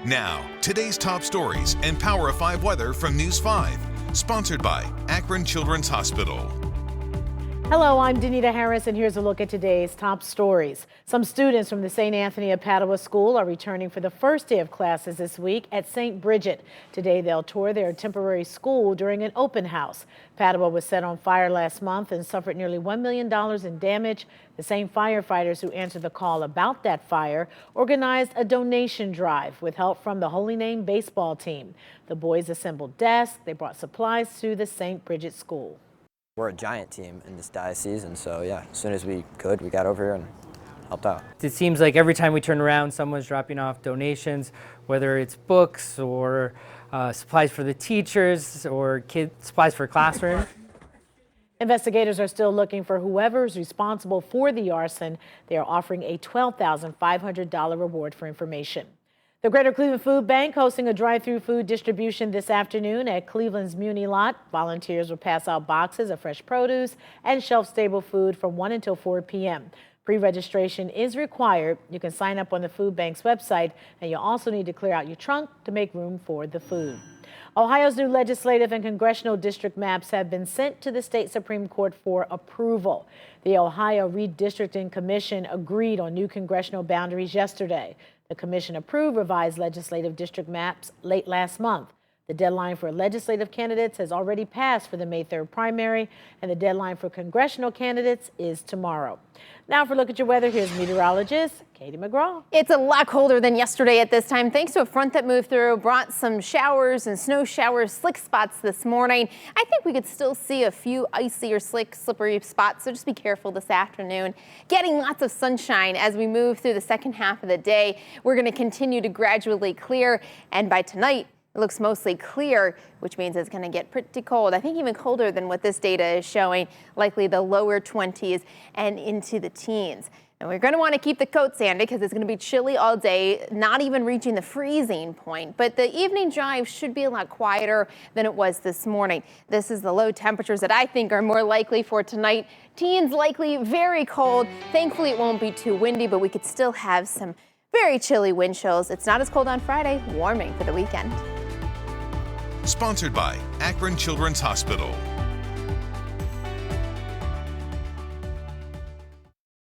Now, today's top stories and Power of 5 weather from News 5. Sponsored by Akron Children's Hospital. Hello, I'm Danita Harris, and here's a look at today's top stories. Some students from the St. Anthony of Padua School are returning for the first day of classes this week at St. Bridget. Today, they'll tour their temporary school during an open house. Padua was set on fire last month and suffered nearly $1 million in damage. The same firefighters who answered the call about that fire organized a donation drive with help from the Holy Name baseball team. The boys assembled desks. They brought supplies to the St. Bridget School. We're a giant team in this diocese, and so yeah, as soon as we could, we got over here and helped out. It seems like every time we turn around, someone's dropping off donations, whether it's books or supplies for the teachers or supplies for classrooms. Investigators are still looking for whoever's responsible for the arson. They are offering a $12,500 reward for information. The Greater Cleveland Food Bank hosting a drive-through food distribution this afternoon at Cleveland's Muni lot. Volunteers will pass out boxes of fresh produce and shelf-stable food from 1 until 4 p.m. Pre-registration is required. You can sign up on the food bank's website, and you'll also need to clear out your trunk to make room for the food. Ohio's new legislative and congressional district maps have been sent to the state Supreme Court for approval. The Ohio Redistricting Commission agreed on new congressional boundaries yesterday. The commission approved revised legislative district maps late last month. The deadline for legislative candidates has already passed for the May 3rd primary, and the deadline for congressional candidates is tomorrow. Now for a look at your weather, here's meteorologist Katie McGraw. It's a lot colder than yesterday at this time, thanks to a front that moved through, brought some showers and snow showers, slick spots this morning. I think we could still see a few icy or slippery spots, so just be careful this afternoon. Getting lots of sunshine as we move through the second half of the day. We're going to continue to gradually clear, and by tonight, it looks mostly clear, which means it's going to get pretty cold. I think even colder than what this data is showing, likely the lower 20s and into the teens. And we're going to want to keep the coats handy because it's going to be chilly all day, not even reaching the freezing point. But the evening drive should be a lot quieter than it was this morning. This is the low temperatures that I think are more likely for tonight. Teens likely very cold. Thankfully, it won't be too windy, but we could still have some very chilly wind chills. It's not as cold on Friday, warming for the weekend. Sponsored by Akron Children's Hospital.